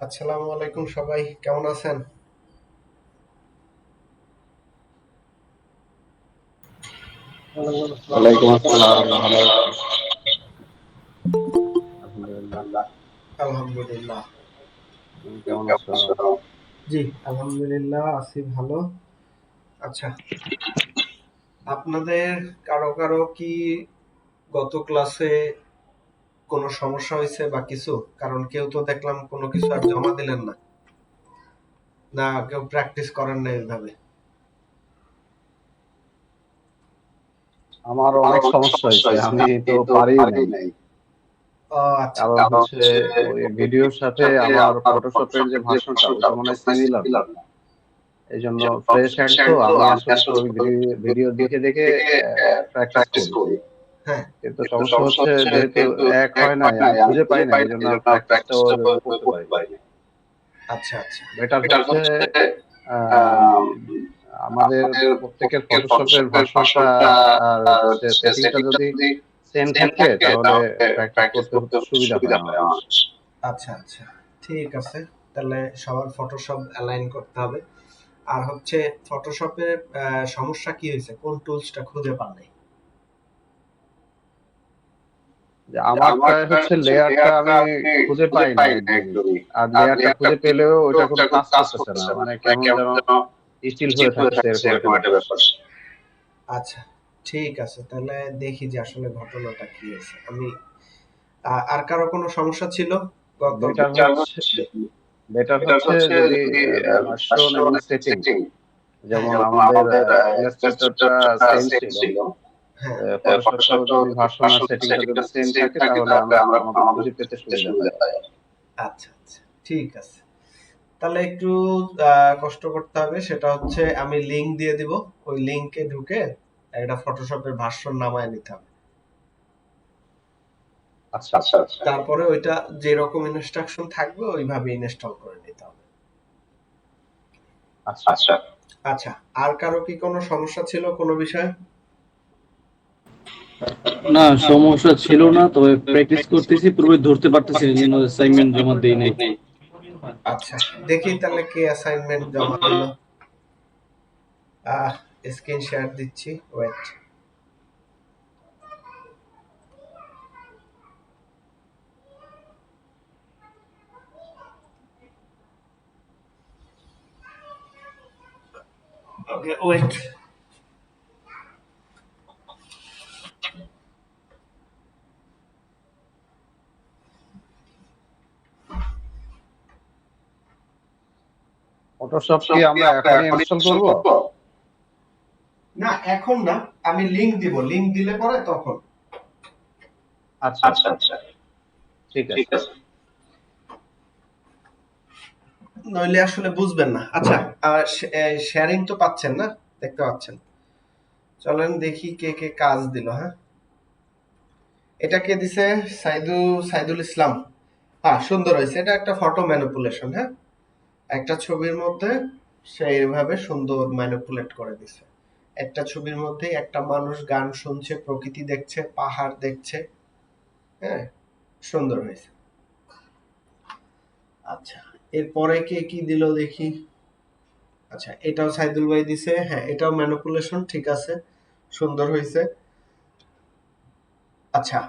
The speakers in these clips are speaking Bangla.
আসসালামু আলাইকুম সবাই, কেমন আছেন? ওয়ালাইকুম আসসালাম। ভালো আছি, আলহামদুলিল্লাহ। আলহামদুলিল্লাহ। তুমি কেমন আছো? জি, আলহামদুলিল্লাহ আছি ভালো। আচ্ছা, আপনাদের কারো কারো কি গত ক্লাসে কোনো সমস্যা হয়েছে বা কিছু? কারণ কেউ তো দেখলাম কোনো কিছু আর জমা দিলেন না, না কেউ প্র্যাকটিস করেন না এইভাবে। আমার অনেক সমস্যা হয়েছে, আমি তো পারি নাই। ও আচ্ছা। কারণ হচ্ছে ওই ভিডিওর সাথে আমার ফটোশপের যে ভার্সনটা ওইটা মনে হয় সিমিলার না। এই জন্য ফ্রেশ হ্যান্ড তো আমি আসলে তো ওই ভিডিও দেখে দেখে প্র্যাকটিস করি। হ্যাঁ। কিন্তু সমস্যা হচ্ছে যেহেতু এক হয় নাই, আমি খুঁজে পাই নাই, এই জন্য আর প্র্যাকটিসটাও ওইভাবে করতে পারি নাই। আচ্ছা আচ্ছা। বেটার হচ্ছে আহ, আমাদের প্রত্যেকের ফটোশপের ভার্সনটা আর সেটিংটা যদি সেম থাকে তাহলে প্র্যাকটিস করতে সুবিধা হয় আমার। আচ্ছা আচ্ছা, ঠিক আছে। তাহলে সবার ফটোশপ অ্যালাইন করতে হবে। আর হচ্ছে ফটোশপের সমস্যা কি হয়েছে, কোন টুলসটা খুঁজে পান নাই? যে আমারটা হচ্ছে লেয়ারটা আমি খুঁজে পাই না একদমই। আর লেয়ারটা খুঁজে পেলেও ওইটা কোনো কাজ করতেছে না, মানে কেমন যেন স্টিল হয়ে থাকতেছে, এরকম একটা ব্যাপার। আচ্ছা, ঠিক আছে। তাহলে দেখি যে আসলে ঘটনাটা কি হয়েছে। আমি আর কারো কোনো সমস্যা ছিল গত? বেটার হচ্ছে বেটার হচ্ছে যদি ভার্সন এবং সেটিং, হ্যাঁ যেমন আমাদের ইলাস্ট্রেটরটা সেম ছিল, হ্যাঁ। ফটোশপটাও যদি ভার্সন আর সেটিংটা যদি সেম থাকে তাহলে আমাদের খুঁজে পেতে সুবিধা হয়। আচ্ছা আচ্ছা, ঠিক আছে। তাহলে একটু কষ্ট করতে হবে, সেটা হচ্ছে আমি লিংক দিয়ে দিব। ওই লিংকে ঢুকে একটা ফটোশপের ভার্সন নামায় নিতে হবে। আচ্ছা তারপরে ওইটা যেরকম ইনস্ট্রাকশন থাকবে ওইভাবে ইনস্টল করে নিতে হবে। আচ্ছা। আচ্ছা, আর কারো কি কোনো সমস্যা ছিল কোনো বিষয়ে? না, সমস্যা ছিল না, তবে প্র্যাকটিস করতেছি, পুরোপুরি ধরতে পারতেছি না, জন্য অ্যাসাইনমেন্ট জমা দেই নাই। আচ্ছা, দেখি তাহলে কে অ্যাসাইনমেন্ট জমা দিল। আহ স্ক্রিন শেয়ার দিচ্ছি, ওয়েট। ওকে, ওয়েট। ফটোশপ কি আমরা এখনই ইনস্টল করব? না, এখন না। আমি লিংক দিব, লিংক দিলে পরে তখন। আচ্ছা, ঠিক আছে। নইলে আসলে বুঝবেন না। আচ্ছা, শেয়ারিং তো পাচ্ছেন না, দেখতে পাচ্ছেন? চলেন দেখি কে কে কাজ দিল। হ্যাঁ, এটা কে দিছে? সাইদুল ইসলাম। হ্যাঁ, সুন্দর হয়েছে। এটা একটা ফটো ম্যানিপুলেশন। হ্যাঁ, একটা ছবির মধ্যে সে এইভাবে সুন্দর ম্যানিপুলেট করে দিছে। একটা ছবির মধ্যে একটা মানুষ গান শুনছে, প্রকৃতি দেখছে, পাহাড় দেখছে। হ্যাঁ, সুন্দর হয়েছে। আচ্ছা, এরপরে কে কি দিল দেখি। আচ্ছা, এটাও সাইদুল ভাই দিছে। হ্যাঁ, এটাও ম্যানিপুলেশন, ঠিক আছে, সুন্দর হয়েছে। আচ্ছা,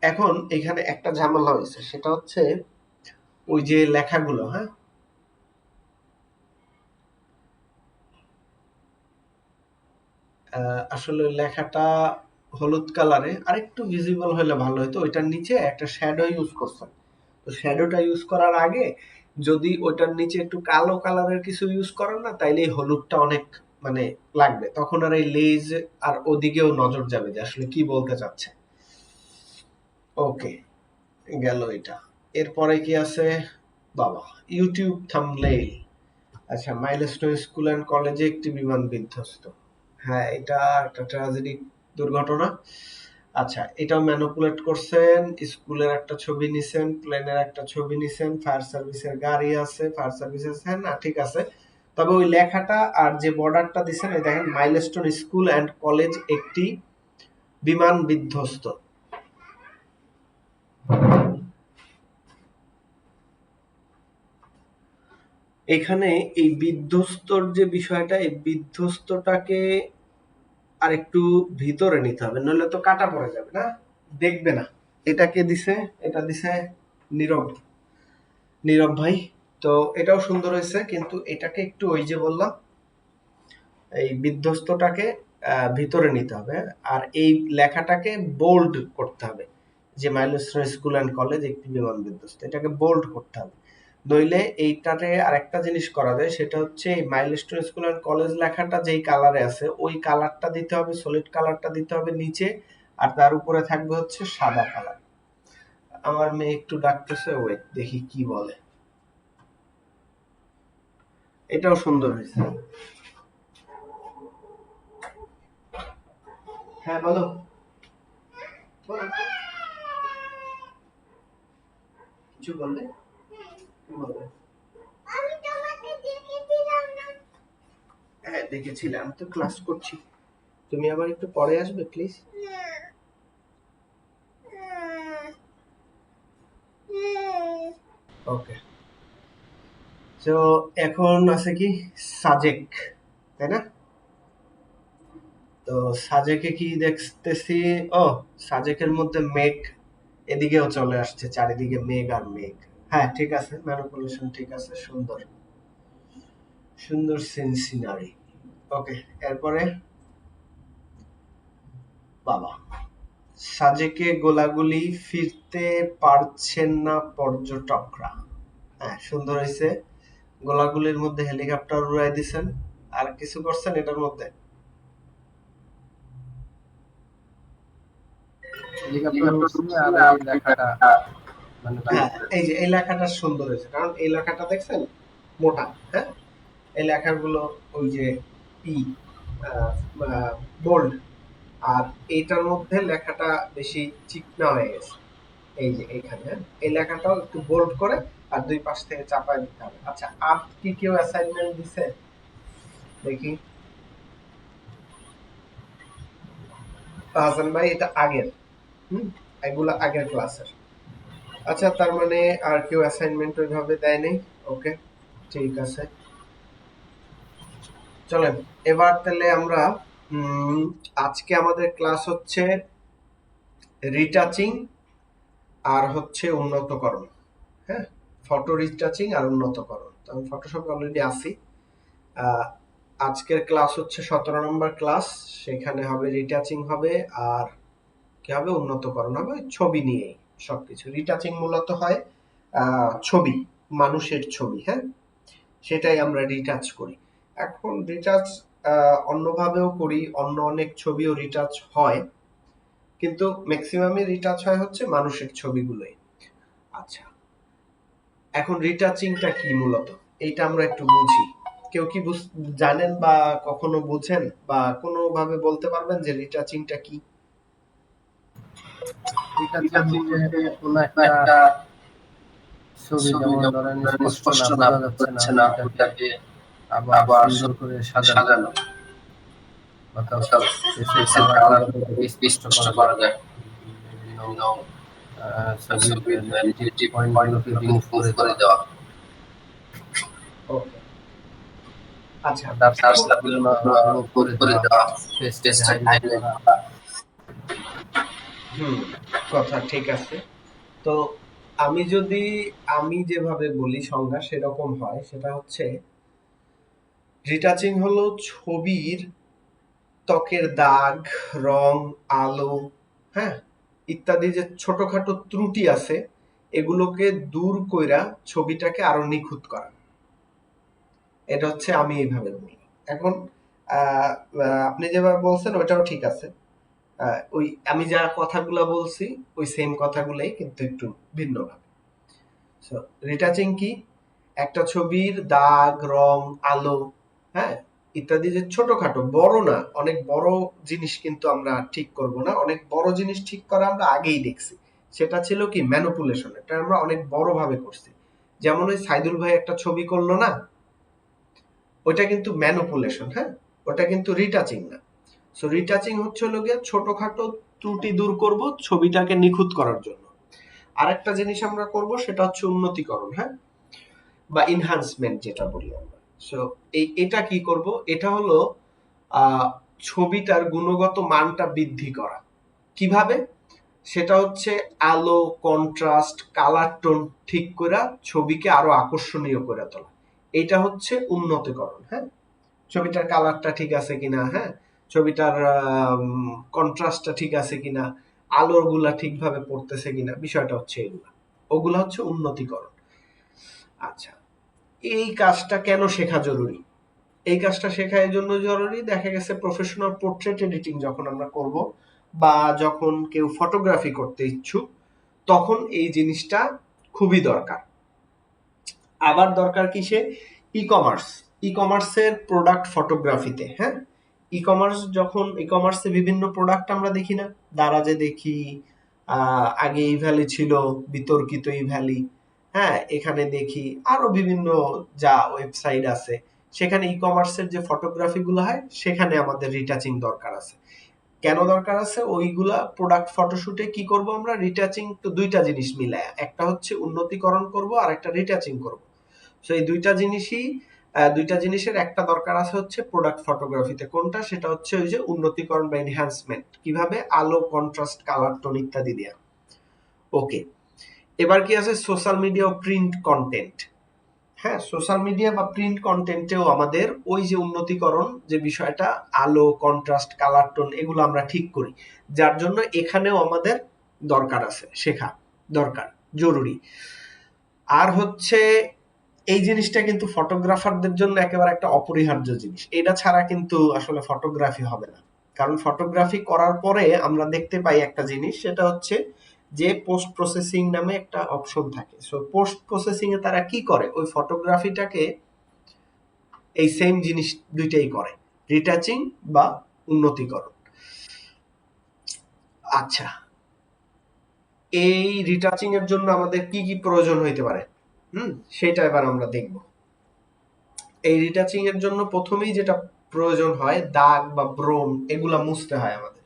এখন এখানে একটা ঝামেলা হয়েছে, সেটা হচ্ছে ওই যে লেখাগুলো। হ্যাঁ, আসলে লেখাটা হলুদ কালারে, আর একটু ভিজিবল হলে ভালো হতো। ওইটার নিচে একটা শ্যাডো ইউজ করছেন। তো শ্যাডোটা ইউজ করার আগে যদি ওইটার নিচে একটু কালো কালারের কিছু ইউজ করেন না, তাইলে এই হলুদটা অনেক মানে লাগবে। তখন আর এই লেজ আর ওদিকেও নজর যাবে যে আসলে কি বলতে চাচ্ছে। ওকে, গেল এটা। এরপরে কি আছে? বাবা, ইউটিউব থাম্বনেইল। আচ্ছা, মাইলস্টোন স্কুল অ্যান্ড কলেজে একটি বিমান বিধ্বস্ত। হ্যাঁ, এটা একটা ট্র্যাজেডি দুর্ঘটনা। আচ্ছা, এটাও ম্যানিপুলেট করছেন। স্কুলের একটা ছবি নিছেন, প্লেনের একটা ছবি নিছেন, ফায়ার সার্ভিসের গাড়ি আছে, ফায়ার সার্ভিসের, হ্যাঁ না ঠিক আছে। তবে ওই লেখাটা আর যে বর্ডারটা দিছেন, এই দেখেন, মাইলস্টোন স্কুল অ্যান্ড কলেজ একটি বিমান বিধ্বস্ত। এখানে এই বিধ্বস্তর যে বিষয়টা, এই বিধ্বস্তটাকে আর একটু ভিতরে নিতে হবে, নইলে তো কাটা পড়ে যাবে না, দেখবে না। এটাকে দিছে, এটা দিছে নীরব, নীরব ভাই। তো এটাও সুন্দর হয়েছে, কিন্তু এটাকে একটু ওই যে বললাম এই বিধ্বস্তটাকে ভিতরে নিতে হবে, আর এই লেখাটাকে বোল্ড করতে হবে, যে মাইলস্টোন স্কুল অ্যান্ড কলেজ একটি বিমান বিধ্বস্ত, এটাকে বোল্ড করতে হবে। নইলে এইটাতে আরেকটা জিনিস করা যায়, সেটা হচ্ছে এই মাইলস্টোন স্কুল অ্যান্ড কলেজ লেখাটা যেই কালারে আছে ওই কালারটা দিতে হবে, সলিড কালারটা দিতে হবে নিচে, আর তার উপরে থাকবে হচ্ছে সাদা কালার। আমার মেয়ে একটু ডাকতেছে, ওয়েট দেখি কি বলে। এটাও সুন্দর হয়েছে। হ্যাঁ বলো, বলো। কিছু বললে? কি বলবে? হ্যাঁ দেখেছিলাম, আমি তো ক্লাস করছি। তুমি আবার একটু পরে আসবে প্লিজ। ওকে। তো এখন আছে কি সাজেক, তাই না? তো সাজেকে কি দেখতেছি, ও সাজেকের মধ্যে মেঘ এদিকেও চলে আসছে, চারিদিকে মেঘ আর মেঘ। হ্যাঁ ঠিক আছে, ম্যানিপুলেশন ঠিক আছে, সুন্দর সুন্দর সিনারি। ওকে, এরপরে বাবা, সাজেকে গোলাগুলি ফিরতে পারছেন না পর্যটকরা। হ্যাঁ সুন্দর হয়েছে। গোলাগুলির মধ্যে হেলিকপ্টার উড়াই দিছেন, আর কিছু করছেন এটার মধ্যে? হেলিকপ্টার উঠছে আর এই লেখাটা মানে হ্যাঁ এই যে এই লেখাটা সুন্দর হয়েছে, কারণ এই লেখাটা দেখছেন মোটা, হ্যাঁ এই লেখাগুলো ওই যে ই বোল্ড, আর এইটার মধ্যে লেখাটা বেশি চিকনা হয়ে গেছে, এই যে এইখানে, হ্যাঁ? এই লেখাটাও একটু বোল্ড করে আর দুই পাশ থেকে চাপায় দিতে হবে। আচ্ছা, আর কি কেউ অ্যাসাইনমেন্ট দিছে দেখি? হাসান ভাই এটা আগের, এগুলা আগের ক্লাসের। আচ্ছা, তার মানে আর কেউ অ্যাসাইনমেন্ট ওইভাবে দেয় নাই। ওকে, ঠিক আছে। চলেন এবার তাহলে আমরা আজকে আমাদের ক্লাস হচ্ছে রিটাচিং আর হচ্ছে উন্নতকরণ। হ্যাঁ, ফটো রিটাচিং আর উন্নতকরণ। তো আমি ফটোশপে অলরেডি আছি। আজকের ক্লাস হচ্ছে 17 নম্বর ক্লাস, সেখানে হবে রিটাচিং হবে, আর কি হবে, উন্নতকরণ হবে, ছবি নিয়েই সবকিছু। রিটাচিং মূলত হয় ছবি, মানুষের ছবি, হ্যাঁ সেটাই আমরা রিটাচ করি। এখন রিটাচ অন্যভাবেও করি, অন্য অনেক ছবিও রিটাচ হয়, কিন্তু ম্যাক্সিমামই রিটাচ হয় হচ্ছে মানুষের ছবিগুলোই। আচ্ছা, এখন রিটাচিংটা কি মূলত, এইটা আমরা একটু বুঝি। কেউ কি জানেন বা কখনো বুঝেন বা কোনোভাবে বলতে পারবেন যে রিটাচিংটা কি? রিটাচিং হচ্ছে কোনো একটা ছবি, যেমন ধরেন স্পষ্ট না, বোঝা যাচ্ছে না, ওটাকে আবার সুন্দর করে সাজানো, অর্থাৎ ফেসের কালারগুলোকে স্পষ্ট করা যায়, বিভিন্ন ছবির নেগেটিভ পয়েন্টগুলোকে রিমুভ করে দেওয়া। ওকে, আচ্ছা, ডার্ক সার্কেলগুলো রিমুভ করে দেওয়া, ফেসটাকে হাইলাইট করা। কথা ঠিক আছে। তো আমি যেভাবে বলি সংজ্ঞা সেরকম হয়, সেটা হচ্ছে রিটাচিং হলো ছবির ত্বকের দাগ, রং, আলো, হ্যাঁ ইত্যাদি যে ছোটখাটো ত্রুটি আছে এগুলোকে দূর কইরা ছবিটাকে আরো নিখুঁত করা। এটা হচ্ছে আমি এইভাবে বলি। এখন আপনি যেভাবে বলছেন ওইটাও ঠিক আছে, ওই আমি যা কথাগুলো বলছি ওই সেম কথাগুলোই, কিন্তু একটু ভিন্নভাবে। রিটাচিং কি, একটা ছবির দাগ, রং, আলো, হ্যাঁ ইত্যাদি যে ছোটখাটো, বড় না, অনেক বড় জিনিস কিন্তু আমরা ঠিক করব না। অনেক বড় জিনিস ঠিক করা আমরা আগেই দেখছি, সেটা ছিল কি ম্যানিপুলেশন, এটা আমরা অনেক বড় ভাবে করছি। যেমন ওই সাইদুল ভাই একটা ছবি করলো না, ওইটা কিন্তু ম্যানিপুলেশন, হ্যাঁ ওটা কিন্তু রিটাচিং না। সো রিটাচিং হচ্ছে হলো গিয়ে ছোটখাটো ত্রুটি দূর করব ছবিটাকে নিখুঁত করার জন্য। আরেকটা জিনিস আমরা করব সেটা হচ্ছে উন্নতিকরণ। হ্যাঁ, বা এনহান্সমেন্ট যেটা বলি আমরা। সো এটা কি করব, এটা হলো ছবিটার গুণগত মানটা বৃদ্ধি করা। কিভাবে? সেটা হচ্ছে আলো, কন্ট্রাস্ট, কালার টোন ঠিক করে ছবিকে আরো আকর্ষণীয় করে তোলা। এটা হচ্ছে উন্নতিকরণ। হ্যাঁ, ছবিটার কালারটা ঠিক আছে কিনা, হ্যাঁ, ছবিটার কন্ট্রাস্টটা ঠিক আছে কিনা, আলোর গুলা ঠিকভাবে পড়তেছে কিনা, বিষয়টা হচ্ছে এগুলা, ওগুলা হচ্ছে উন্নতিকরণ। আচ্ছা, এই কাজটা কেন শেখা জরুরি? এই কাজটা শেখা এই জন্য জরুরি, দেখা গেছে প্রফেশনাল পোর্ট্রেট এডিটিং যখন আমরা করব বা যখন কেউ ফটোগ্রাফি করতে ইচ্ছুক, তখন এই জিনিসটা খুবই দরকার। আবার দরকার কিসে? ই কমার্স, ই কমার্সের প্রোডাক্ট ফটোগ্রাফিতে। হ্যাঁ, ই কমার্স যখন, ই কমার্সে বিভিন্ন প্রোডাক্ট আমরা দেখি না, দারাজে দেখি, আগে ই ভ্যালি ছিল, বিতর্কিত ই ভ্যালি, হ্যাঁ, এখানে দেখি আরো বিভিন্ন যা ওয়েবসাইট আছে, সেখানে ই কমার্সের যে ফটোগ্রাফি গুলো হয় সেখানে আমাদের রিটাচিং দরকার আছে। কেন দরকার আছে? ওইগুলা প্রোডাক্ট ফটোশুটে কি করব আমরা? রিটাচিং। তো দুইটা জিনিস মিলায়, একটা হচ্ছে উন্নতিকরণ করব আর একটা রিটাচিং করব। সো এই দুইটা জিনিসের একটা দরকার আছে হচ্ছে প্রোডাক্ট ফটোগ্রাফিতে। কোনটা? সেটা হচ্ছে ওই যে উন্নতিকরণ বা এনহ্যান্সমেন্ট, কিভাবে আলো, কন্ট্রাস্ট, কালার টোন ইত্যাদি দেয়া। ওকে, এবার কি আছে? সোশ্যাল মিডিয়া ও প্রিন্ট কন্টেন্ট। হ্যাঁ, সোশ্যাল মিডিয়া বা প্রিন্ট কন্টেন্টেও আমাদের ওই যে উন্নতিকরণ যে বিষয়টা, আলো, কন্ট্রাস্ট, কালার টোন, এগুলো আমরা ঠিক করি, যার জন্য এখানেও আমাদের দরকার আছে, শেখা দরকার, জরুরি। আর হচ্ছে এই জিনিসটা কিন্তু ফটোগ্রাফারদের জন্য একেবারে একটা অপরিহার্য জিনিস। এটা ছাড়া কিন্তু আসলে ফটোগ্রাফি হবে না। কারণ ফটোগ্রাফি করার পরে আমরা দেখতে পাই একটা জিনিস, সেটা হচ্ছে যে পোস্ট প্রসেসিং নামে একটা অপশন থাকে। সো পোস্ট প্রসেসিং এ তারা কি করে? ওই ফটোগ্রাফিটাকে এই সেম জিনিস দুইটাই করে, রিটাচিং বা উন্নতিকরণ। আচ্ছা, এই রিটাচিং এর জন্য আমাদের কি কি প্রয়োজন হইতে পারে, সেটা এবার আমরা দেখব। এই রিটাচিং এর জন্য প্রথমেই যেটা প্রয়োজন হয়, দাগ বা ব্রণ এগুলা মুছতে হয় আমাদের।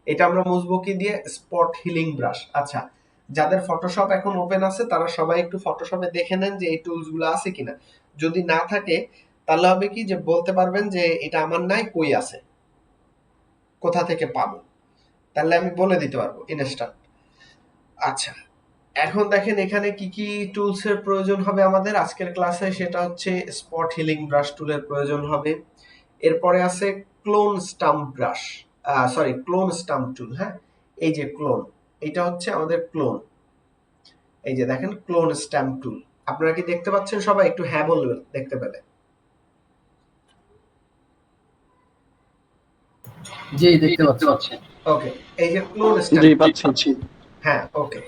এটা আমরা মুছবো কি দিয়ে? Spot healing brush. আচ্ছা, যাদের ফটোশপ এখন ওপেন আছে তারা সবাই একটু ফটোশপে দেখে নেন যে এই টুলস গুলো আছে কিনা। যদি না থাকে তাহলে হবে কি, যে বলতে পারবেন যে এটা আমার নাই, কই আছে, কোথা থেকে পাবো, তাহলে আমি বলে দিতে পারবো ইনস্ট্যান্ট। আচ্ছা, এখন দেখেন এখানে কি কি টুলস এর প্রয়োজন হবে আমাদের আজকের ক্লাসে। সেটা হচ্ছে স্পট হিলিং ব্রাশ টুলের প্রয়োজন হবে। এরপরে আছে clone stamp brush, sorry, clone stamp tool. হ্যাঁ, এই যে ক্লোন, এটা হচ্ছে আমাদের ক্লোন। এই যে দেখেন ক্লোন স্টাম্প টুল। আপনারা কি দেখতে পাচ্ছেন সবাই? একটু হ্যাঁ বলবেন দেখতে পেলে। জি, দেখতে পাচ্ছি। ওকে, এই যে ক্লোন জি স্টাম্প। পাচ্ছি। হ্যাঁ, ওকে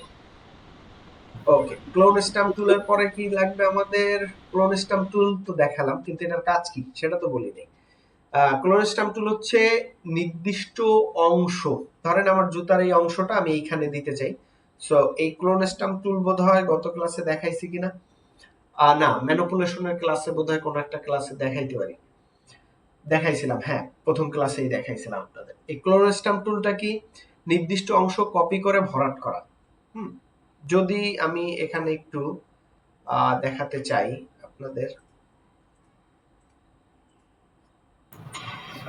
ওকে। ক্লোন স্টাম্প টুলের পরে কি লাগবে আমাদের? ক্লোন স্টাম্প টুল তো দেখালাম, কিন্তু এটার কাজ কি সেটা তো বলিনি। ক্লোন স্টাম্প টুল হচ্ছে নির্দিষ্ট অংশ, ধরেন আমার জুতার এই অংশটা আমি এইখানে দিতে চাই। সো এই ক্লোন স্টাম্প টুল বোধহয় গত ক্লাসে দেখাইছি কিনা, না, ম্যানিপুলেশনের ক্লাসে বোধহয় কোন একটা ক্লাসে দেখাইতে পারি, দেখাইছিলাম। হ্যাঁ, প্রথম ক্লাসেই দেখাইছিলাম আপনাদের। এই ক্লোন স্টাম্প টুলটা কি? নির্দিষ্ট অংশ কপি করে ভরাট করা। হুম, যদি আমি এখানে একটু দেখাতে চাই আপনাদের।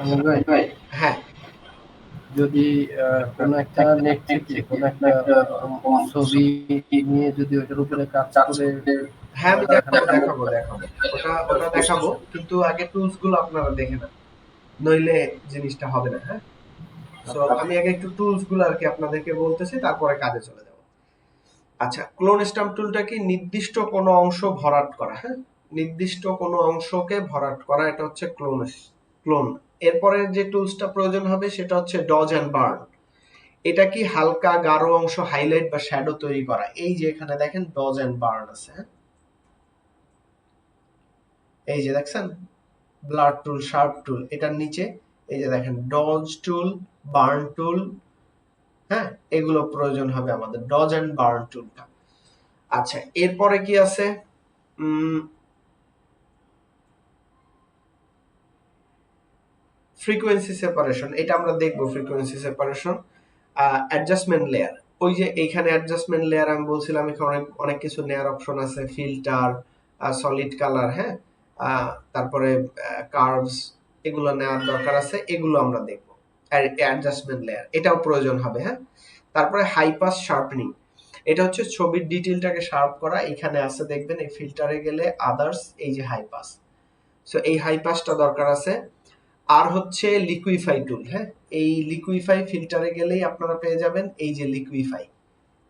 আমির ভাই, হ্যাঁ, যদি কোনো একটা নেট থেকে কোনো একটা ছবি নিয়ে যদি ওইটার উপরে কাজ করে হ্যাঁ, আমি দেখানো দেখাবো ওটা দেখাবো, কিন্তু আগে টুলস গুলো আপনারা দেখে নেন, নইলে জিনিসটা হবে না। হ্যাঁ, সো আমি আগে একটু টুলস গুলো আর কি আপনাদেরকে বলতেছি, তারপরে কাজে চলে যাব। আচ্ছা, ক্লোন স্টাম্প টুলটা কি? নির্দিষ্ট কোনো অংশ ভরাট করা। হ্যাঁ, নির্দিষ্ট কোনো অংশকে ভরাট করা, এটা হচ্ছে ক্লোন। এরপরে যে টুলসটা প্রয়োজন হবে সেটা হচ্ছে ডজ এন্ড বার্ন। এটা কি? হালকা গাঢ় অংশ হাইলাইট বা শ্যাডো তৈরি করা। এই যে এখানে দেখেন ডজ এন্ড বার্ন আছে। হ্যাঁ, এই যে দেখছেন ব্লার টুল, শার্প টুল, এটার নিচে এই যে দেখেন ডজ টুল, বার্ন টুল। হ্যাঁ, এগুলো প্রয়োজন হবে আমাদের, ডজ এন্ড বার্ন টুলটা। আচ্ছা, এরপরে কি আছে? ফ্রিকোয়েন্সি সেপারেশন, এটা আমরা দেখবো। Frequency separation, adjustment layer. ওই যে এইখানে অ্যাডজাস্টমেন্ট লেয়ার আমি বলছিলাম, এখানে অনেক কিছু নেয়ার অপশন আছে, ফিল্টার, সলিড কালার, হ্যাঁ, তারপরে কার্ভস, এগুলো নেওয়ার দরকার আছে, এগুলো আমরা দেখবো। অ্যাডজাস্টমেন্ট লেয়ার, এটাও প্রয়োজন হবে, হ্যাঁ। তারপরে হাই পাস শার্পনিং, এটা হচ্ছে ছবির ডিটেইলটাকে শার্প করা। এখানে আছে দেখবেন, এই ফিল্টারে গেলে আদার্স, এই যে হাই পাস, সো এই হাই পাসটা দরকার আছে। আর হচ্ছে লিকুইফাই টুল, হ্যাঁ, এই লিকুইফাই ফিল্টারে গেলেই আপনারা পেয়ে যাবেন এই যে লিকুইফাই,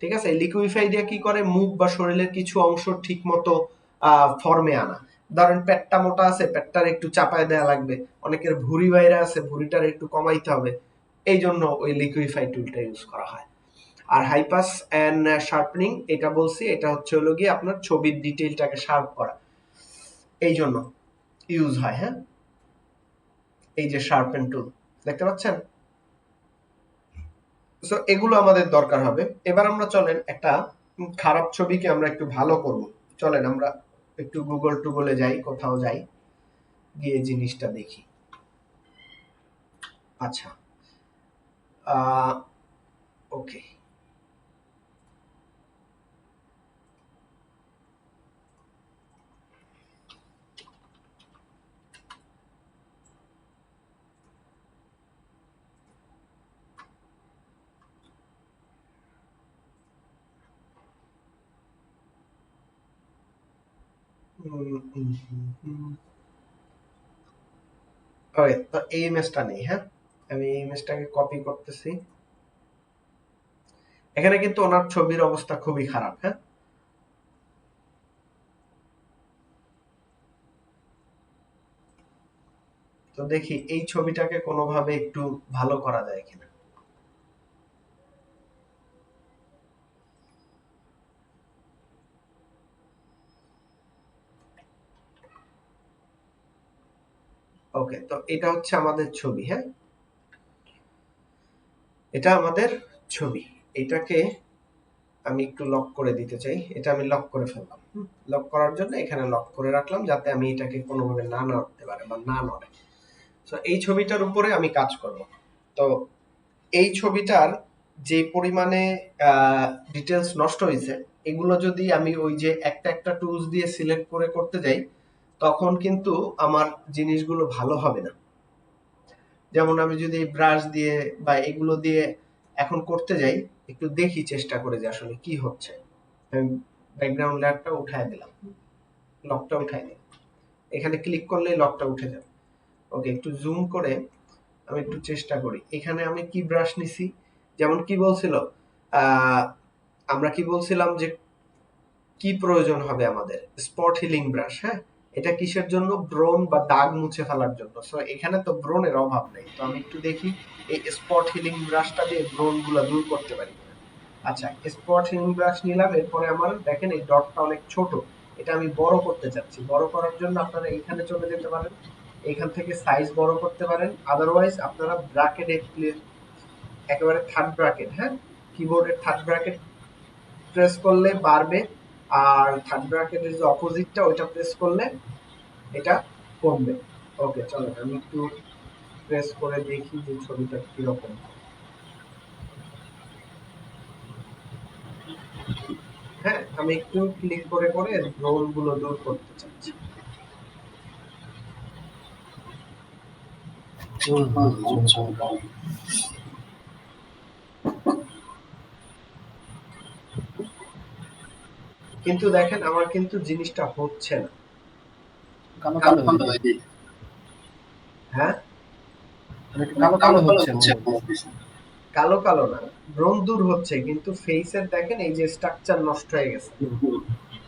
ঠিক আছে। লিকুইফাই দিয়ে কি করে, মুখ বা শরীরের কিছু অংশ ঠিক মতো ফর্মে আনা। ধরেন পেটটা মোটা আছে, পেটটার একটু চাপায় দেওয়া লাগবে, অনেকের ভুঁড়ি বাইরে আছে, ভুঁড়িটার একটু কমাইতে হবে, এই জন্য ওই লিকুইফাই টুলটা ইউজ করা হয়। আর হাইপাস এন্ড শার্পনিং, এটা বলছি, এটা হচ্ছে হলো গিয়ে আপনার ছবির ডিটেইলটাকে শার্প করা, এই জন্য ইউজ হয়, হ্যাঁ। এই যে শার্পেন টুল দেখতে পাচ্ছেন, সো এগুলো আমাদের দরকার হবে। এবার আমরা চলেন একটা খারাপ ছবিকে আমরা একটু ভালো করব, চলেন আমরা একটু গুগল টুগলে যাই, কোথাও যাই, গিয়ে জিনিসটা দেখি। আচ্ছা, ওকে, তো এই ইমেজটা নেই, হ্যাঁ, আমি এই ইমেজটাকে কপি করতেছি। এখানে কিন্তু ওনার ছবির অবস্থা খুবই খারাপ, হ্যাঁ। তো দেখি এই ছবিটাকে কোনোভাবে একটু ভালো করা যায় কিনা। ওকে, তো এটা হচ্ছে আমাদের ছবি, হ্যাঁ, এটা আমাদের ছবি। এটাকে আমি একটু লক করে দিতে চাই, এটা আমি লক করে ফেললাম। লক করার জন্য এখানে লক করে রাখলাম, যাতে আমি এটাকে কোনোভাবে না নড়তে পারে বা না নড়ে। তো এই ছবিটার উপরে আমি কাজ করব। তো এই ছবিটার যে পরিমাণে ডিটেলস নষ্ট হয়েছে, এগুলো যদি আমি ওই যে একটা একটা টুলস দিয়ে সিলেক্ট করে করতে যাই, তখন কিন্তু আমার জিনিসগুলো ভালো হবে না। যেমন আমি যদি ব্রাশ দিয়ে বা এগুলো দিয়ে এখন করতে যাই, একটু দেখি চেষ্টা করে যে আসলে কি হচ্ছে। আমি ব্যাকগ্রাউন্ড লেয়ারটা উঠায় দিলাম, লকটা উঠাই দিলাম, এখানে ক্লিক করলেই লকটা উঠে যাবে। ওকে, একটু জুম করে আমি একটু চেষ্টা করি। এখানে আমি কি ব্রাশ নিছি, যেমন কি বলছিল, আমরা কি বলছিলাম যে কি প্রয়োজন হবে আমাদের, স্পট হিলিং ব্রাশ, হ্যাঁ। এটা কিসের জন্য, ব্রণ বা দাগ মুছে ফেলার জন্য। সো এখানে তো ব্রণের অভাব নেই, তো আমি একটু দেখি এই স্পট হিলিং ব্রাশটা দিয়ে ব্রণ গুলা দূর করতে পারি। আচ্ছা, স্পট হিলিং ব্রাশ নিলাম। এরপরে আমার দেখেন এই ডটটা অনেক ছোট, এটা আমি বড় করতে চাচ্ছি। বড় করার জন্য আপনারা এখানে চলে যেতে পারেন, এখান থেকে সাইজ বড় করতে পারেন। আদারওয়াইজ আপনারা ব্র্যাকেট একেবারে থার্ড ব্র্যাকেট, হ্যাঁ, কিবোর্ডের থার্ড ব্র্যাকেট প্রেস করলে বাড়বে, আর থার্ড ব্র্যাকেটের যে অপোজিটটা ওইটা প্রেস করলে এটা কমবে। ওকে, চলো আমি একটু প্রেস করে দেখি যে ছবিটা কিরকম। হ্যাঁ, আমি একটু ক্লিক করে করে রোল গুলো দূর করতে চাচ্ছি। কিন্তু দেখেন আমার কিন্তু জিনিসটা হচ্ছে না, কালো কালো হয়ে যায়। হ্যাঁ, কালো কালো হচ্ছে, কালো কালো না, ব্রণ দূর হচ্ছে, কিন্তু ফেসের দেখেন এই যে স্ট্রাকচার নষ্ট হয়ে গেছে,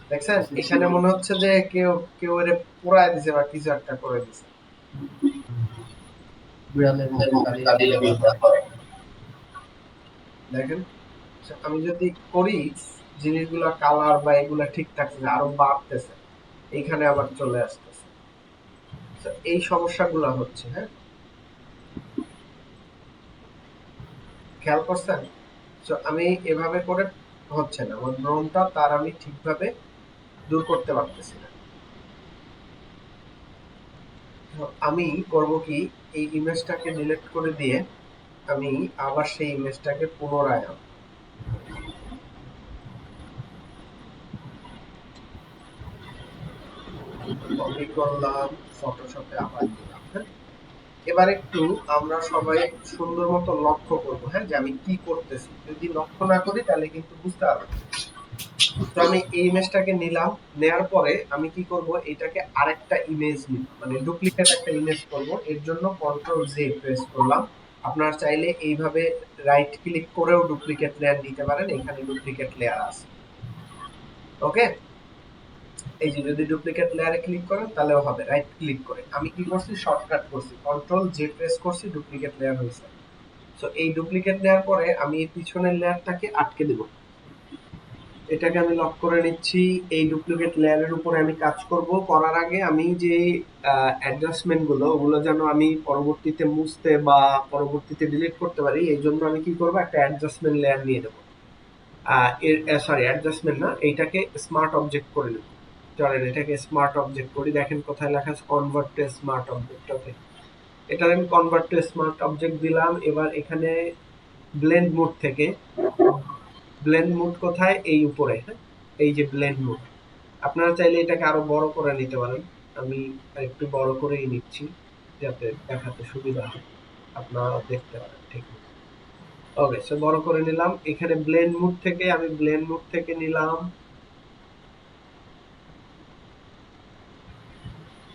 দেখছেন। এখানে মনে হচ্ছে যে কেউ কেউ এর পোড়ায় দিছে বা কিছু একটা করে দিছে। বিড়ালের মতো দাঁড়িয়ে করে। দেখেন, আমি যদি করি জিনিসগুলা কালার বা এগুলা ঠিক থাকছে, আরো বাড়তেছে, এইখানে আবার চলে আসতেছে। এই সমস্যাগুলা হচ্ছে, হ্যাঁ, খেয়াল করছেন। তো আমি এভাবে করে হচ্ছে না, আমার ব্রণটা তার আমি ঠিকভাবে দূর করতে পারতেছি না। তো আমি করব কি, এই ইমেজটাকে ডিলিট করে দিয়ে আমি আবার সেই ইমেজটাকে পুনরায় আনবো। কপি করলাম, ফটোশপে আবার দিলাম। হ্যাঁ, এবার একটু আমরা সবাই সুন্দর মতো লক্ষ্য করবো, হ্যাঁ, যে আমি কি করতেছি। যদি লক্ষ্য না করি তাহলে কিন্তু বুঝতে পারবো না। তো আমি এই ইমেজটাকে নিলাম, নেয়ার পরে আমি কি করব, এটাকে আরেকটা ইমেজ নিব, মানে ডুপ্লিকেট একটা ইমেজ করব। এর জন্য কন্ট্রোল জে প্রেস করলাম। আপনারা চাইলে এইভাবে রাইট ক্লিক করেও ডুপ্লিকেট লেয়ার নিতে পারেন, এখানে ডুপ্লিকেট লেয়ার আছে। ওকে, এই যে যদি ডুপ্লিকেট লেয়ারে ক্লিক করেন তাহলেও হবে রাইট ক্লিক করে। আমি কি করছি, শর্টকাট করছি, কন্ট্রোল জে প্রেস করছি, ডুপ্লিকেট লেয়ার হয়েছে। সো এই ডুপ্লিকেট নেওয়ার পরে আমি এই পিছনের লেয়ারটাকে আটকে দেব। এটাকে আমি লক করে নিচ্ছি। এই ডুপ্লিকেট লেয়ারের উপরে আমি কাজ করব। করার আগে আমি যে অ্যাডজাস্টমেন্ট গুলো, ওগুলো যেন আমি পরবর্তীতে মুছতে বা পরবর্তীতে ডিলিট করতে পারি, এই জন্য আমি কি করব, একটা অ্যাডজাস্টমেন্ট লেয়ার নিয়ে নেব। সরি, অ্যাডজাস্টমেন্ট না, এইটাকে স্মার্ট অবজেক্ট করে নেব। চলেন এটাকে স্মার্ট অবজেক্ট করি। দেখেন কোথায় লেখা আছে কনভার্ট টু স্মার্ট অবজেক্ট। ওকে, এটা আমি কনভার্ট টু স্মার্ট অবজেক্ট দিলাম। এবার এখানে ব্লেন্ড মোড থেকে, ব্লেন্ড মোড কোথায়, এই উপরে, হ্যাঁ, এই যে ব্লেন্ড মোড। আপনারা চাইলে এটাকে আরো বড় করে নিতে পারেন, আমি একটু বড় করেই নিচ্ছি যাতে দেখাতে সুবিধা হয়, আপনারা দেখতে পারেন ঠিক আছে। ওকে, সো বড় করে নিলাম। এখানে ব্লেন্ড মোড থেকে আমি ব্লেন্ড মোড থেকে নিলাম।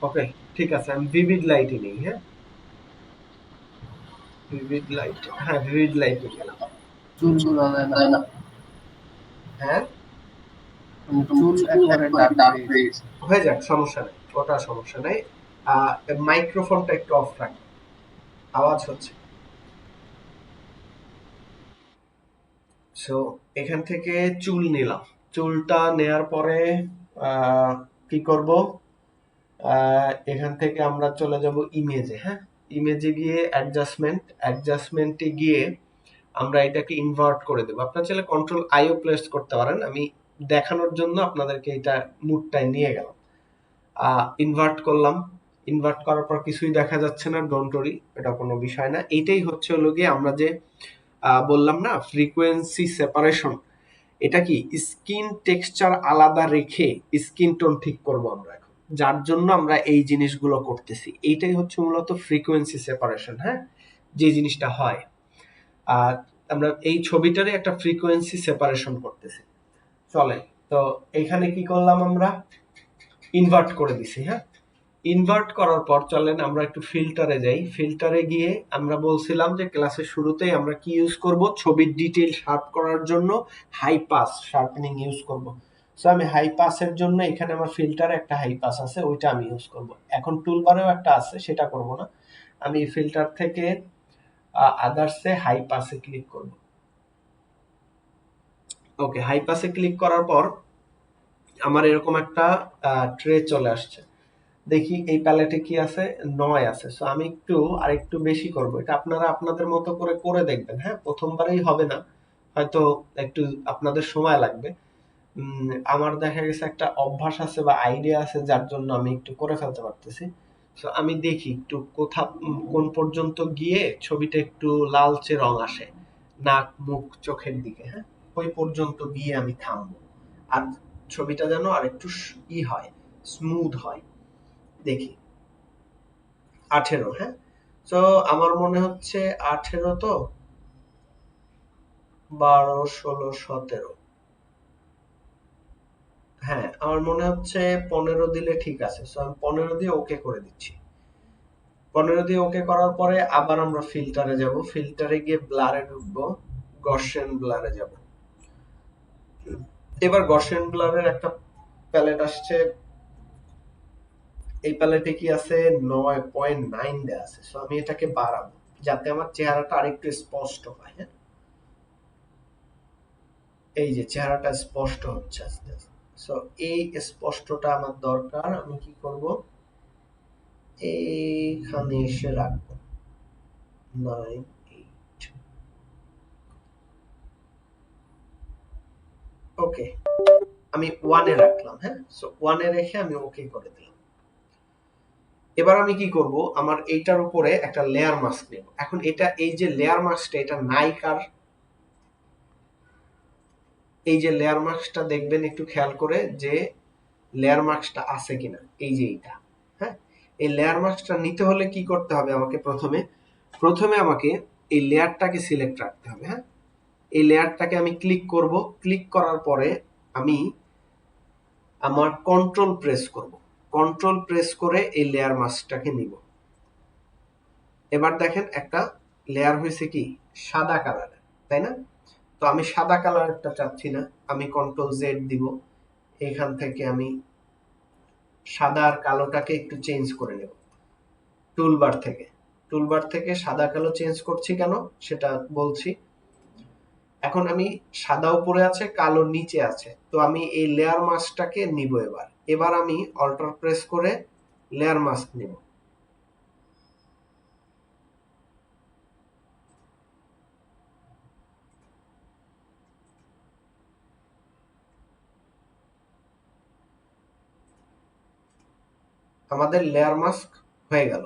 ওকে, ঠিক আছে, আমি ভিভিড লাইটে নিই। হ্যাঁ, ভিভিড লাইট, হ্যাঁ ভিভিড লাইটে নিলাম। চুল বোঝা যায় না, হ্যাঁ, মানে চুল একেবারে ডার্ক হয়ে গেছে। হয়ে যাক, সমস্যা নেই, ওটা সমস্যা নেই। মাইক্রোফোনটা একটু অফ রাখি, আওয়াজ হচ্ছে। সো এখান থেকে চুল নিলাম। চুলটা নেয়ার পরে আহ, কি করব, এখান থেকে আমরা চলে যাব ইমেজে। হ্যাঁ, ইমেজে গিয়ে অ্যাডজাস্টমেন্টে গিয়ে আমরা এটাকে ইনভার্ট করে দেবো। আপনারা চাইলে কন্ট্রোল আইও প্লেস করতে পারেন, আমি দেখানোর জন্য আপনাদেরকে এটা মুডটায় নিয়ে গেলাম। ইনভার্ট করলাম। ইনভার্ট করার পর কিছুই দেখা যাচ্ছে না, ডোন্ট ওরি, এটা কোনো বিষয় না। এইটাই হচ্ছে হলো গিয়ে আমরা যে বললাম না ফ্রিকোয়েন্সি সেপারেশন, এটা কি স্কিন টেক্সচার আলাদা রেখে স্কিন টোন ঠিক করব আমরা এখন, যার জন্য আমরা এই জিনিসগুলো করতেছি। এইটাই হচ্ছে মূলত ফ্রিকোয়েন্সি সেপারেশন। হ্যাঁ, যে জিনিসটা হয়, আর আমরা এই ছবিটারই একটা ফ্রিকোয়েন্সি সেপারেশন করতেছি। চলে, তো এখানে কি করলাম, আমরা ইনভার্ট করে দিছি। হ্যাঁ, ইনভার্ট করার পর চলেন আমরা একটু ফিল্টারে যাই। ফিল্টারে গিয়ে আমরা বলছিলাম যে ক্লাসের শুরুতেই আমরা কি ইউজ করব, ছবির ডিটেইল শার্প করার জন্য হাই পাস শার্পেনিং ইউজ করব। সো আমি হাই পাসের জন্য এখানে আমার ফিল্টারে একটা হাই পাস আছে, ওইটা আমি ইউজ করব। এখন টুলবারেও একটা আছে, সেটা করব না। আমি ফিল্টার থেকে আদার্সে হাই পাসে ক্লিক করব। ওকে, হাই পাসে ক্লিক করার পর আমার এরকম একটা ট্রে চলে আসছে। দেখি এই প্যালেটে কি আছে, 9 আছে। সো আমি একটু আরেকটু বেশি করব। এটা আপনারা আপনাদের মতো করে করে দেখবেন। হ্যাঁ, প্রথমবারেই হবে না, হয়তো একটু আপনাদের সময় লাগবে। আমার দেখা গেছে একটা অভ্যাস আছে বা আইডিয়া আছে, যার জন্য আমি একটু করে ফেলতে পারতেছি। সো আমি দেখি একটু কোন পর্যন্ত গিয়ে ছবিটা একটু লালচে রং আসে, নাক মুখ চোখের দিকে। হ্যাঁ, ওই পর্যন্ত গিয়ে আমি থামবো। আর ছবিটা যেন আর একটু হয়, স্মুথ হয়। দেখি 18। হ্যাঁ, তো আমার মনে হচ্ছে 18, তো 12, 16, 17, হ্যাঁ আমার মনে হচ্ছে 15 দিলে ঠিক আছে। সো আমি 15 দিয়ে ওকে করে দিচ্ছি। 15 দিয়ে ওকে করার পরে আবার আমরা ফিল্টারে যাব। ফিল্টারে গিয়ে ব্লারে ঢুকবো, গসিয়ান ব্লারে যাব। এবার গসিয়ান ব্লারের একটা প্যালেট আসছে। এই প্যালেটে কি আছে, 9.9 দেয়া আছে। সো আমি এটাকে বাড়াবো যাতে আমার চেহারাটা আরেকটু স্পষ্ট হয়। হ্যাঁ, এই যে চেহারাটা স্পষ্ট হচ্ছে আস্তে আস্তে। সো এই স্পষ্টটা আমার দরকার। আমি কি করব, এইখানে এসে রাখবো 9.8। ওকে, আমি 1 এ রাখলাম। হ্যাঁ, সো 1 এ রেখে আমি ওকে করে দিলাম। এবার আমি কি করব, আমার এইটার উপরে একটা লেয়ার মাস্ক নেব। এখন এটা, এই যে লেয়ার মাস্কটা, এটা নাইকার, এই যে লেয়ার মাস্কটা দেখবেন একটু খেয়াল করে, যে লেয়ার মাস্কটা আছে কিনা, এই যে এইটা। হ্যাঁ, এই লেয়ার মাস্কটা নিতে হলে কি করতে হবে আমাকে, প্রথমে আমাকে এই লেয়ারটাকে সিলেক্ট রাখতে হবে। হ্যাঁ, এই লেয়ারটাকে আমি ক্লিক করব, ক্লিক করার পরে আমি আমার কন্ট্রোল প্রেস করব, কন্ট্রোল প্রেস করে এই লেয়ার মাস্কটাকে নিব। এবার দেখেন একটা লেয়ার হয়েছে কি সাদা কালারের, তাই না? তো আমি সাদা কালারটা চাচ্ছি না, আমি কন্ট্রোল জেড দিব, এখান থেকে আমি সাদা আর কালোটাকে একটু চেঞ্জ করে নেব টুলবার থেকে সাদা কালো চেঞ্জ করছি কেন সেটা বলছি। এখন আমি সাদা উপরে আছে, কালো নিচে আছে, তো আমি এই লেয়ার মাস্কটাকে নিব। এবার আমি অল্টার প্রেস করে লেয়ার মাস্ক নিব। আমাদের লেয়ার মাস্ক হয়ে গেল।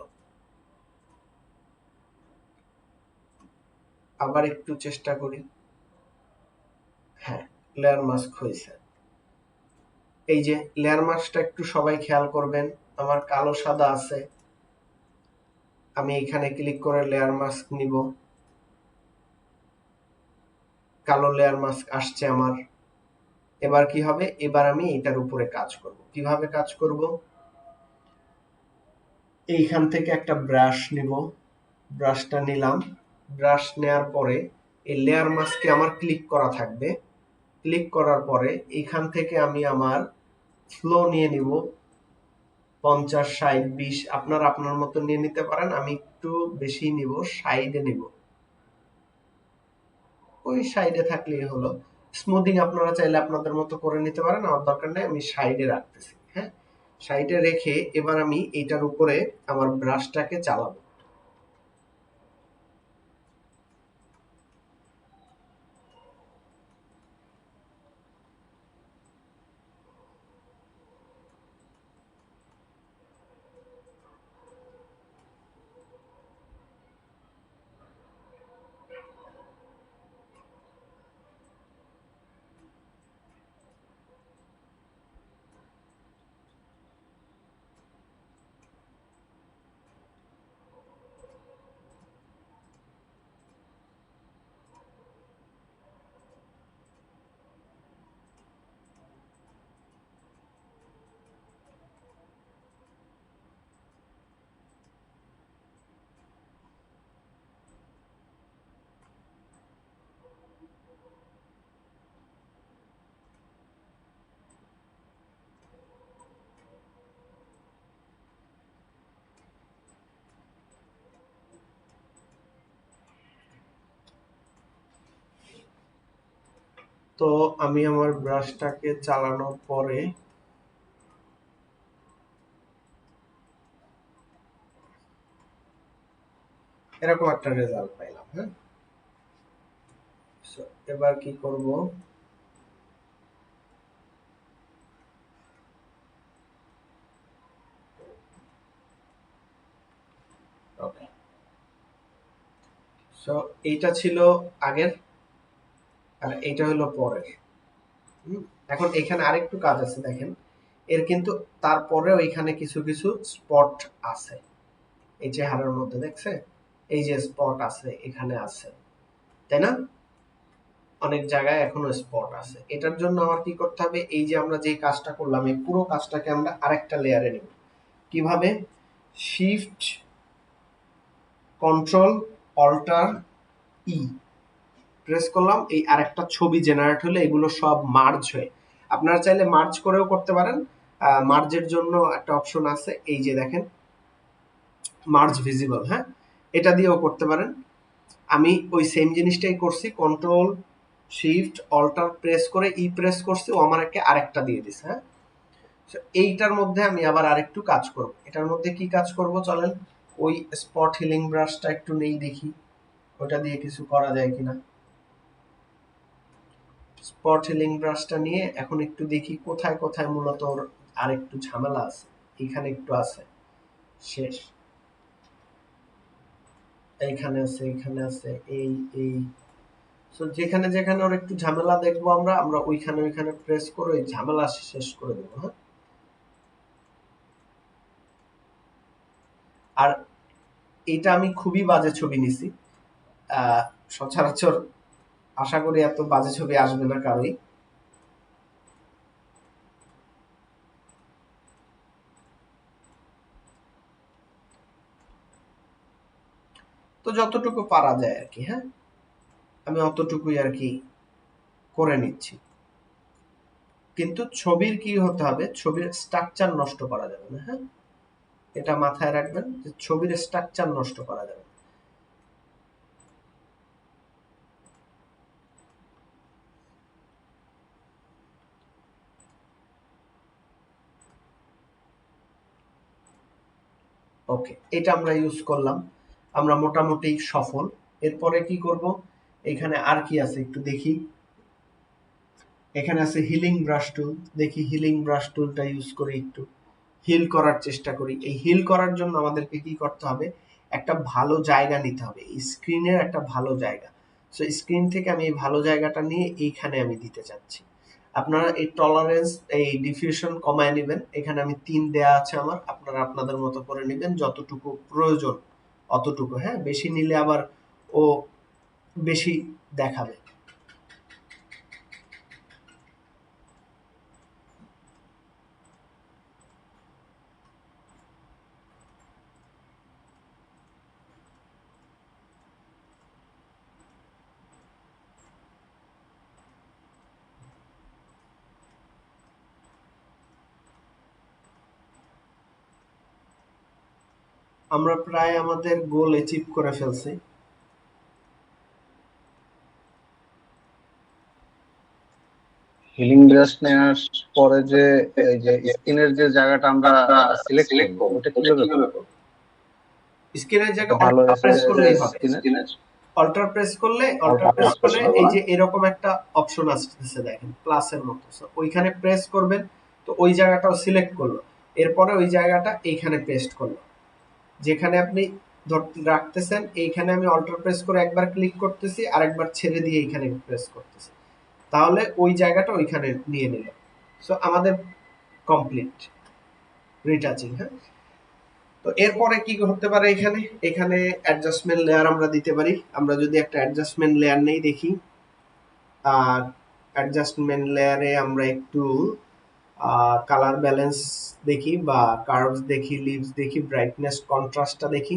আবার একটু চেষ্টা করি। হ্যাঁ, লেয়ার মাস্ক হয়েছে। এই যে লেয়ার মাস্কটা একটু সবাই খেয়াল করবেন, আমার কালো সাদা আছে, আমি এখানে ক্লিক করে লেয়ার মাস্ক নিব, কালো লেয়ার মাস্ক আসছে আমার। এবার কি হবে, এবার আমি এটার উপরে কাজ করব। কিভাবে কাজ করব, এইখান থেকে একটা ব্রাশ নিব, ব্রাশটা নিলাম, ব্রাশ নেওয়ার পরে এই লেয়ার মাস্কে আমার ক্লিক করা থাকবে। ক্লিক করার পরে এখান থেকে আমি আমার ফ্লো নিয়ে নিব 50, 60, 20, আপনারা আপনার মতো নিয়ে নিতে পারেন। আমি একটু বেশি নিব, সাইডে নিব, ওই সাইডে থাকলেই হলো। স্মুদিং আপনারা চাইলে আপনাদের মতো করে নিতে পারেন, আমার দরকার নেই, আমি সাইডে রাখতেছি। হ্যাঁ, সাইডে রেখে এবার আমি এটার উপরে আমার ব্রাশটাকে চালাবো। তো আমি আমার ব্রাশটাকে চালানোর পরে এরকম একটা রেজাল্ট পাইলাম। হ্যাঁ, So, এবার কি করব, ওকে। সো এইটা ছিল আগের, আর এইটা হলো পরের। এখন এখানে আরেকটু কাজ আছে, দেখেন এর কিন্তু তারপরেও এখানে কিছু কিছু স্পট আছে, এই চেহারার মধ্যে দেখছে, এই যে স্পট আছে এখানে আছে, তাই না? অনেক জায়গায় এখনো স্পট আছে। এটার জন্য আমার কি করতে হবে, এই যে আমরা যে কাজটা করলাম এই পুরো কাজটাকে আমরা আরেকটা লেয়ারে নেব। কিভাবে, shift control alt E press করলাম, এই আরেকটা ছবি জেনারেট হলে এগুলো সব মার্জ হয়ে, আপনারা চাইলে মার্জ করেও করতে পারেন। মার্জের জন্য একটা অপশন আছে, এই যে দেখেন মার্জ ভিজিবল। হ্যাঁ, এটা দিয়েও করতে পারেন। আমি ওই সেম জিনিসটাই করছি, কন্ট্রোল শিফট অল্টার প্রেস করে ই প্রেস করছি, ও আমার আরেকটা দিয়ে দিছে। হ্যাঁ, এইটার মধ্যে আমি আবার আরেকটু কাজ করব। এটার মধ্যে কি কাজ করব চলেন, ওই স্পট হিলিং ব্রাশটা একটু নেই, দেখি ওটা দিয়ে কিছু করা যায় কিনা। স্পট হিলিং ব্রাশটা নিয়ে এখন একটু দেখি কোথায় কোথায় মূলত ওর আর একটু ঝামেলা আছে। এখানে একটু আছে, শেষ, এইখানে আছে, এখানে আছে, এই সো যেখানে যেখানে ওর একটু ঝামেলা দেখবো আমরা আমরা ওইখানে ওইখানে প্রেস করে ওই ঝামেলা শেষ করে দেবো। হ্যাঁ, আর এটা আমি খুবই বাজে ছবি নিছি, সচরাচর আশা করি এত বাজে ছবি আসবে না কারোই। তো যতটুকু পারা যায় আর কি, হ্যাঁ আমি অতটুকুই আর কি করে নিচ্ছি। কিন্তু ছবির কি হতে হবে, ছবির স্ট্রাকচার নষ্ট করা যাবে না, হ্যাঁ এটা মাথায় রাখবেন যে ছবির স্ট্রাকচার নষ্ট করা যাবে না। ওকে, এটা আমরা ইউজ করলাম, আমরা মোটামুটি সফল। এরপরে কি করব, এখানে আর কি আছে একটু দেখি। এখানে আছে হিলিং ব্রাশ টুল, দেখি হিলিং ব্রাশ টুলটা ইউজ করে একটু হিল করার চেষ্টা করি। এই হিল করার জন্য আমাদেরকে কি করতে হবে, একটা ভালো জায়গা নিতে হবে, স্ক্রিনের একটা ভালো জায়গা। সো স্ক্রিন থেকে আমি এই ভালো জায়গাটা নিয়ে এইখানে আমি দিতে চাচ্ছি। আপনারা এই টলারেন্স, এই ডিফিউশন কমায় নেবেন। এখানে আমি 3 দেয়া আছে আমার, আপনারা আপনাদের মতো করে নেবেন যতটুকু প্রয়োজন অতটুকু, হ্যাঁ বেশি নিলে আবার ও বেশি দেখাবে। আমরা প্রায় আমাদের গোল অ্যাচিভ করে ফেলছি। হিলিং ব্রাশ নেওয়ার পরে যে এই যে স্কিনের যে জায়গাটা আমরা সিলেক্ট করব ওটা কিভাবে করব? স্ক্রিনের জায়গায় ভালো অল্টার প্রেস করলেই হবে। স্কিনের অল্টার প্রেস করলে, অল্টার প্রেস করলে এই যে এরকম একটা অপশন আসতেছে দেখেন প্লাসের মতো, ওইখানে প্রেস করবেন, তো ওই জায়গাটাও সিলেক্ট করলো, এরপরে ওই জায়গাটা এইখানে পেস্ট করলো, যেখানে আপনি রাখতেছেন এইখানে আমি অল্টার প্রেস করে একবার ক্লিক করতেছি আর একবার ছেড়ে দিয়ে এইখানে প্রেস করতেছি, তাহলে ওই জায়গাটা ওইখানে নিয়ে নিল। সো আমাদের কমপ্লিট রিটাচিং, হ্যাঁ। তো এরপরে কি হতে পারে, এখানে এখানে অ্যাডজাস্টমেন্ট লেয়ার আমরা দিতে পারি। আমরা যদি একটা অ্যাডজাস্টমেন্ট লেয়ার নেই দেখি, আর অ্যাডজাস্টমেন্ট লেয়ারে আমরা একটু কালার ব্যালেন্স দেখি বা কার্ভস দেখি, লিভস দেখি, ব্রাইটনেস কন্ট্রাস্টটা দেখি।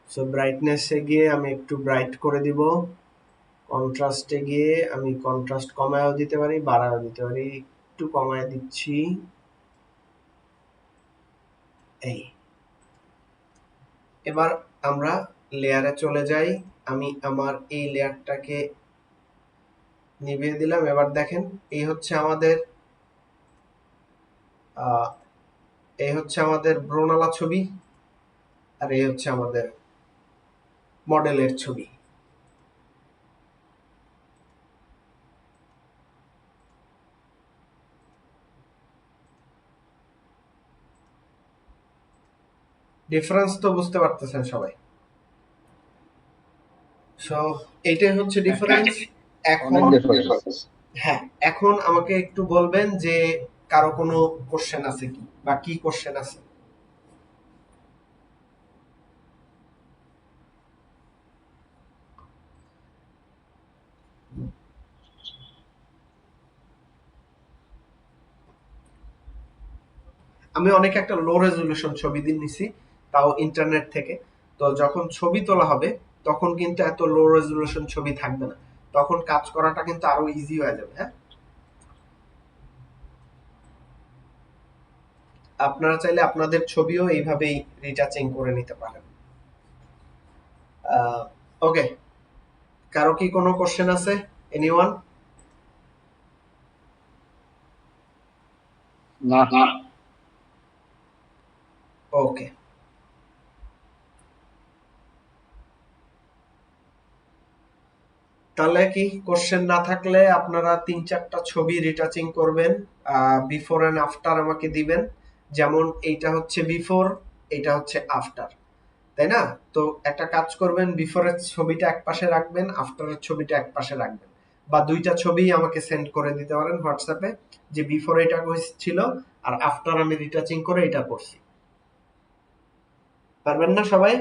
সো ব্রাইটনেসে গিয়ে আমি একটু ব্রাইট করে দিব, কন্ট্রাস্টে গিয়ে আমি কন্ট্রাস্ট কমায়ও দিতে পারি, বাড়ায়ও দিতে পারি, একটু কমায় দিচ্ছি। এই এবার আমরা লেয়ারে চলে যাই, আমি আমার এই লেয়ারটাকে নিভিয়ে দিলাম। এবার দেখেন এই হচ্ছে আমাদের ব্রোনালা ছবি, আর এই হচ্ছে আমাদের মডেলের ছবি। ডিফারেন্স তো বুঝতে পারতেছেন সবাই। সো এইটাই হচ্ছে ডিফারেন্স। এখন হ্যাঁ, এখন আমাকে একটু বলবেন যে কারো কোনো কোশ্চেন আছে কি, বা কি কোশ্চেন আছে। আমি অনেক একটা লো রেজলিউশন ছবি দিয়ে নিছি, তাও ইন্টারনেট থেকে। তো যখন ছবি তোলা হবে তখন কিন্তু এত লো রেজলিউশন ছবি থাকবে না, তখন কাজ করাটা কিন্তু আরো ইজি হয়ে যাবে, হ্যাঁ। আপনারা চাইলে আপনাদের ছবিও এইভাবেই রিটাচিং করে নিতে পারেন। ওকে, কারো কি কোনো কোশ্চেন আছে, এনিওয়ান? না। ওকে, তাহলে কি কোশ্চেন না থাকলে আপনারা 3-4টা ছবি রিটাচিং করবেন, বিফোর এন্ড আফটার আমাকে দিবেন। যেমন এইটা হচ্ছে বিফোর, এটা হচ্ছে আফটার, তাই না? তো একটা কাজ করবেন, বিফোরের ছবিটা এক পাশে রাখবেন, আফটারের ছবিটা এক পাশে রাখবেন, বা দুইটা ছবি আমাকে সেন্ড করে দিতে পারেন হোয়াটসঅ্যাপে, যে বিফোর এটা ছিল আর আফটার আমি রিটাচিং করে এটা করছি। পারবেন না সবাই?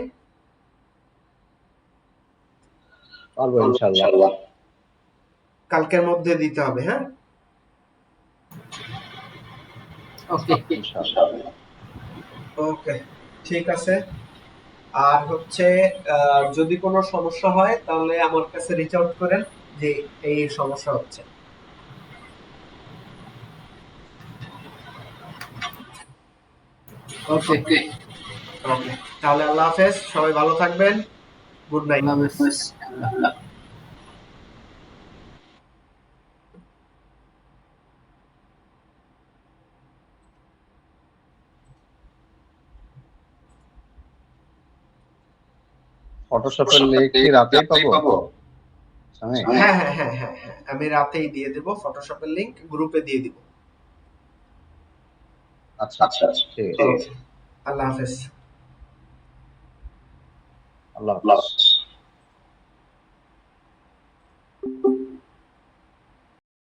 পারবো ইনশাআল্লাহ। কালকের মধ্যে দিতে হবে, হ্যাঁ? ওকে। ইনশাআল্লাহ। ওকে, ঠিক আছে। আর হচ্ছে যদি কোনো সমস্যা হয় তাহলে আমার কাছে রিচ আউট করেন যে এই সমস্যা হচ্ছে। ওকে। ওকে, তাহলে আল্লাহ হাফেজ, সবাই ভালো থাকবেন। Good night. আল্লাহ হাফেজ। ফটোশপের লিংক কি রাতেই পাবো? আমি হ্যাঁ হ্যাঁ হ্যাঁ হ্যাঁ হ্যাঁ, আমি রাতেই দিয়ে দেব। ফটোশপের লিংক গ্রুপে দিয়ে দিব। আচ্ছা ঠিক আছে। আল্লাহ হাফেজ। আল্লাহ হাফেজ।